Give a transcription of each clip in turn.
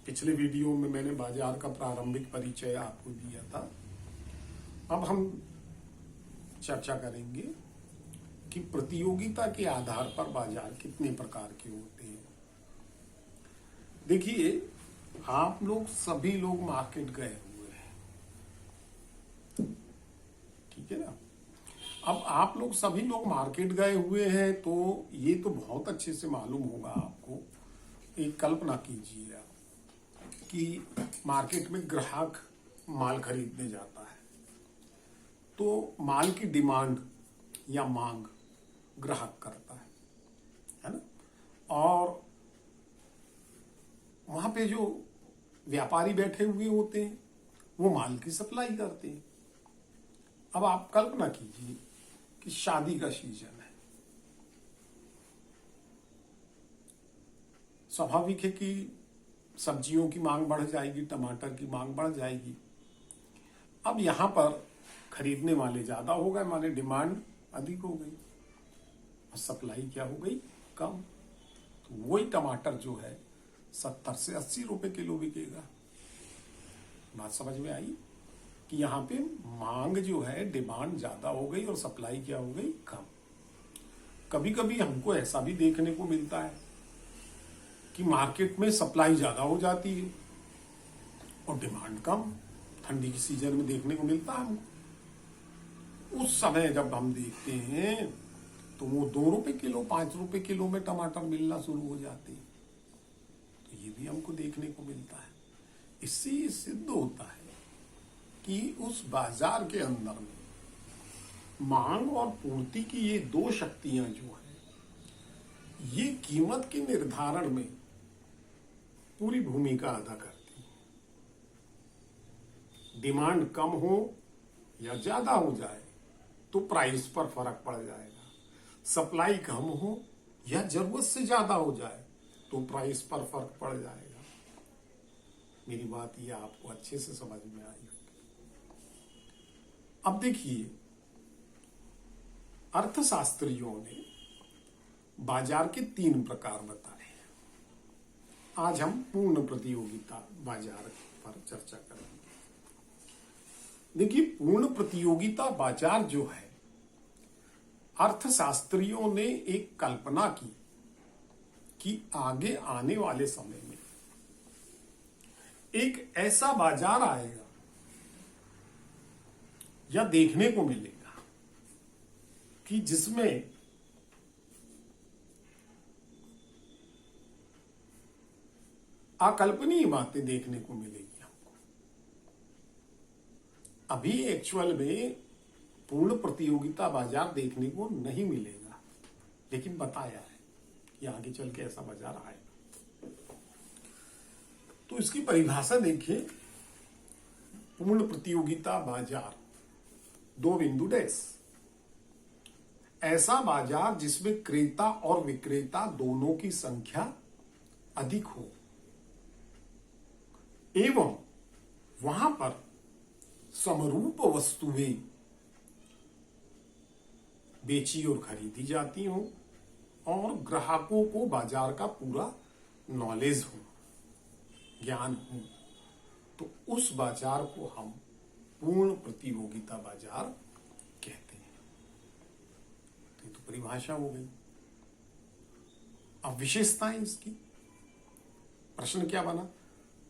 पिछले वीडियो में मैंने बाजार का प्रारंभिक परिचय आपको दिया था। अब हम चर्चा करेंगे कि प्रतियोगिता के आधार पर बाजार कितने प्रकार के होते हैं। देखिए, आप लोग सभी लोग मार्केट गए हुए हैं, ठीक है ना। अब आप लोग सभी लोग मार्केट गए हुए हैं तो ये तो बहुत अच्छे से मालूम होगा आपको। एक कल्पना कीजिए आप कि मार्केट में ग्राहक माल खरीदने जाता है तो माल की डिमांड या मांग ग्राहक करता है ना। और वहां पे जो व्यापारी बैठे हुए होते हैं वो माल की सप्लाई करते हैं। अब आप कल्पना कीजिए कि शादी का सीजन है। स्वाभाविक है कि सब्जियों की मांग बढ़ जाएगी, टमाटर की मांग बढ़ जाएगी। अब यहां पर खरीदने वाले ज्यादा हो गए, माने डिमांड अधिक हो गई और सप्लाई क्या हो गई, कम। तो वही टमाटर जो है 70 से 80 रुपए किलो बिकेगा। बात समझ में आई कि यहाँ पे मांग जो है, डिमांड ज्यादा हो गई और सप्लाई क्या हो गई, कम। कभी कभी हमको ऐसा भी देखने को मिलता है कि मार्केट में सप्लाई ज्यादा हो जाती है और डिमांड कम। ठंडी के सीजन में देखने को मिलता है हमको। उस समय जब हम देखते हैं तो वो 2 रुपए किलो, 5 रुपए किलो में टमाटर मिलना शुरू हो जाते हैं। तो ये भी हमको देखने को मिलता है। इससे ये सिद्ध होता है कि उस बाजार के अंदर में मांग और पूर्ति की ये दो शक्तियां जो है, ये कीमत के निर्धारण में पूरी भूमिका अदा करती है। डिमांड कम हो या ज्यादा हो जाए तो प्राइस पर फर्क पड़ जाएगा। सप्लाई कम हो या जरूरत से ज्यादा हो जाए तो प्राइस पर फर्क पड़ जाएगा। मेरी बात ये आपको अच्छे से समझ में आई। अब देखिए, अर्थशास्त्रियों ने बाजार के 3 प्रकार बताए हैं। आज हम पूर्ण प्रतियोगिता बाजार पर चर्चा करेंगे। देखिए, पूर्ण प्रतियोगिता बाजार जो है, अर्थशास्त्रियों ने एक कल्पना की कि आगे आने वाले समय में एक ऐसा बाजार आएगा या देखने को मिलेगा कि जिसमें अकल्पनीय बातें देखने को मिलेगी हमको। अभी एक्चुअल में पूर्ण प्रतियोगिता बाजार देखने को नहीं मिलेगा, लेकिन बताया है कि आगे चल के ऐसा बाजार आएगा। तो इसकी परिभाषा देखिए, पूर्ण प्रतियोगिता बाजार 2 बिंदु डैश, ऐसा बाजार जिसमें क्रेता और विक्रेता दोनों की संख्या अधिक हो एवं वहां पर समरूप वस्तुएं बेची और खरीदी जाती हो और ग्राहकों को बाजार का पूरा नॉलेज हो, ज्ञान हो, तो उस बाजार को हम पूर्ण प्रतियोगिता बाजार कहते हैं। तो ये तो परिभाषा हो गई। अब विशेषताएं इसकी, प्रश्न क्या बना,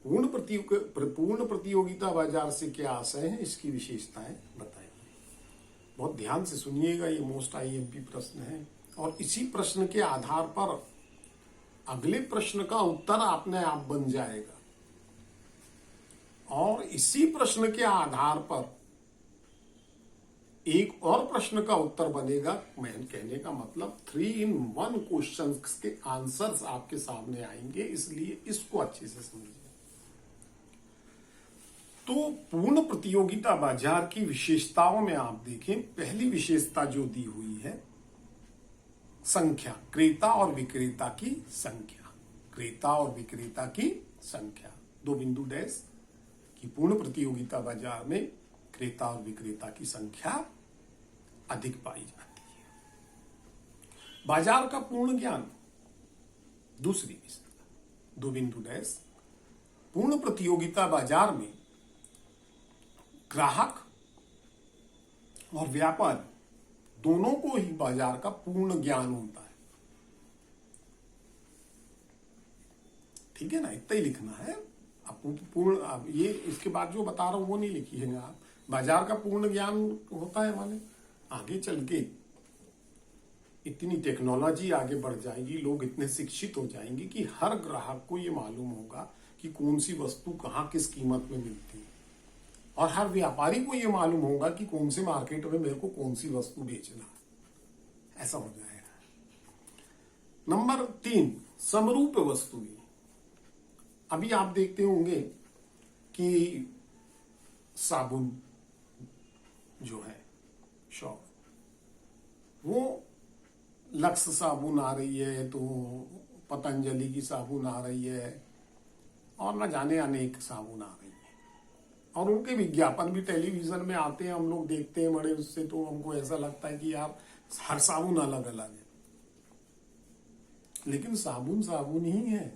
पूर्ण प्रतियोगिता बाजार से क्या आशय है, इसकी विशेषताएं बताइए। बहुत ध्यान से सुनिएगा, ये मोस्ट आईएमपी प्रश्न है और इसी प्रश्न के आधार पर अगले प्रश्न का उत्तर अपने आप बन जाएगा और इसी प्रश्न के आधार पर एक और प्रश्न का उत्तर बनेगा। मैं कहने का मतलब 3 in 1 क्वेश्चन के आंसर्स आपके सामने आएंगे, इसलिए इसको अच्छे से समझिए। तो पूर्ण प्रतियोगिता बाजार की विशेषताओं में आप देखें, पहली विशेषता जो दी हुई है, संख्या, क्रेता और विक्रेता की संख्या। क्रेता और विक्रेता की संख्या 2 बिंदु डैश कि पूर्ण प्रतियोगिता बाजार में क्रेता और विक्रेता की संख्या अधिक पाई जाती है। बाजार का पूर्ण ज्ञान, दूसरी विशेषता 2 बिंदु डैश, पूर्ण प्रतियोगिता बाजार में ग्राहक और व्यापारी दोनों को ही बाजार का पूर्ण ज्ञान होता है। ठीक है ना, इतना ही लिखना है आपको। पूर्ण ये इसके बाद जो बता रहा हूं वो नहीं लिखिएगा आप। बाजार का पूर्ण ज्ञान होता है माने आगे चल के इतनी टेक्नोलॉजी आगे बढ़ जाएगी, लोग इतने शिक्षित हो जाएंगे कि हर ग्राहक को ये मालूम होगा कि कौन सी वस्तु कहाँ किस कीमत में मिलती है, और हर व्यापारी को ये मालूम होगा कि कौन से मार्केट में मेरे को कौन सी वस्तु बेचना है। ऐसा हो जाएगा। नंबर 3, समरूप वस्तुएं। अभी आप देखते होंगे कि साबुन जो है शॉप, वो लक्स साबुन आ रही है, तो पतंजलि की साबुन आ रही है, और न जाने अनेक साबुन आ रही है, और उनके विज्ञापन भी टेलीविजन में आते हैं, हम लोग देखते हैं बड़े उससे, तो हमको ऐसा लगता है कि यार हर साबुन अलग अलग है, लेकिन साबुन साबुन ही है।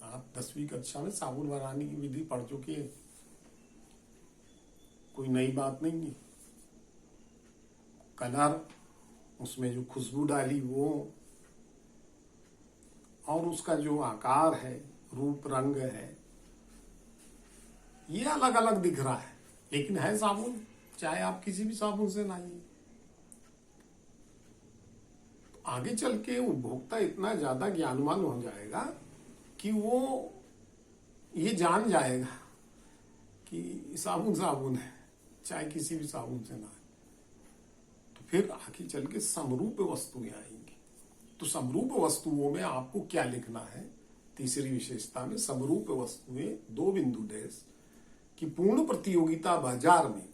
आप 10वीं कक्षा में साबुन बनाने की विधि पढ़ चुके हैं, कोई नई बात नहीं है। कलर, उसमें जो खुशबू डाली वो, और उसका जो आकार है, रूप रंग है, ये अलग अलग दिख रहा है, लेकिन है साबुन, चाहे आप किसी भी साबुन से नहाइए। आगे चल के उपभोक्ता इतना ज्यादा ज्ञानवान हो जाएगा कि वो ये जान जाएगा कि साबुन साबुन है, चाहे किसी भी साबुन से नहाए। तो फिर आगे चल के समरूप वस्तुएं आएंगी। तो समरूप वस्तुओं में आपको क्या लिखना है? तीसरी विशेषता में समरूप वस्तुएं 2 बिंदु डेश कि पूर्ण प्रतियोगिता बाजार में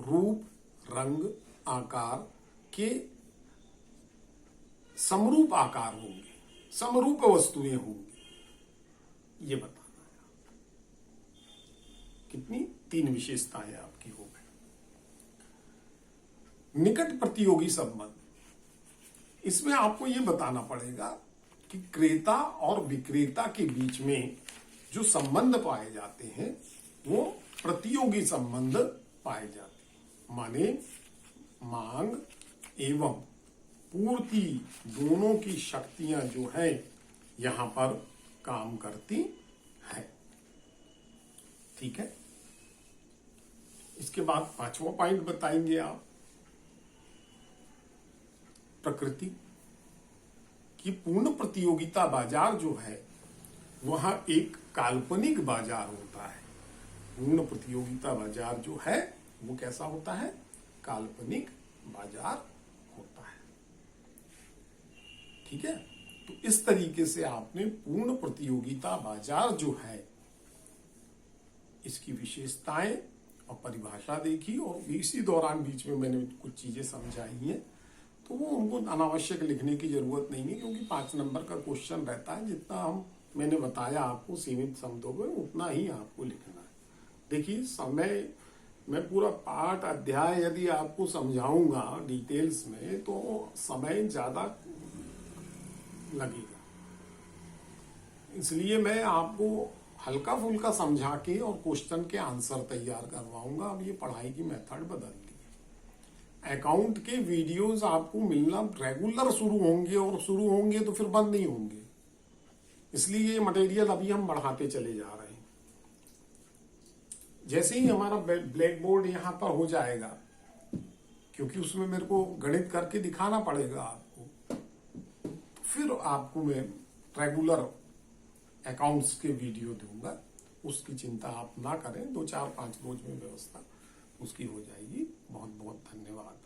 रूप, रंग, आकार के समरूप आकार होंगे, समरूप वस्तुएं होंगी, ये बताना है। कितनी? 3 विशेषताएं आपकी हो गई। निकट प्रतियोगी संबंध, इसमें आपको ये बताना पड़ेगा कि क्रेता और विक्रेता के बीच में जो संबंध पाए जाते हैं वो प्रतियोगी संबंध पाए जाते हैं। माने मांग एवं पूर्ति दोनों की शक्तियां जो है यहां पर काम करती है। ठीक है, इसके बाद 5वां पॉइंट बताएंगे आप, प्रकृति की पूर्ण प्रतियोगिता बाजार जो है वह एक काल्पनिक बाजार होता है। पूर्ण प्रतियोगिता बाजार जो है वो कैसा होता है? काल्पनिक बाजार होता है। ठीक है, तो इस तरीके से आपने पूर्ण प्रतियोगिता बाजार जो है इसकी विशेषताएं और परिभाषा देखी, और इसी दौरान बीच में मैंने कुछ चीजें समझाई हैं, तो वो उनको अनावश्यक लिखने की जरूरत नहीं है, क्योंकि 5 नंबर का क्वेश्चन रहता है। जितना मैंने बताया आपको सीमित शब्दों में, उतना ही आपको लिखना है। देखिए, समय मैं पूरा पाठ अध्याय यदि आपको समझाऊंगा डिटेल्स में तो समय ज्यादा लगेगा, इसलिए मैं आपको हल्का फुल्का समझा के और क्वेश्चन के आंसर तैयार करवाऊंगा। अब ये पढ़ाई की मेथड बदल दी है। अकाउंट के वीडियोस आपको मिलना रेगुलर शुरू होंगे, और शुरू होंगे तो फिर बंद नहीं होंगे, इसलिए ये मटेरियल अभी हम बढ़ाते चले जा रहे हैं। जैसे ही हमारा ब्लैक बोर्ड यहां पर हो जाएगा, क्योंकि उसमें मेरे को गणित करके दिखाना पड़ेगा आपको, फिर आपको मैं रेगुलर अकाउंट्स के वीडियो दूंगा, उसकी चिंता आप ना करें। 2, 4, 5 रोज में व्यवस्था उसकी हो जाएगी। बहुत बहुत धन्यवाद।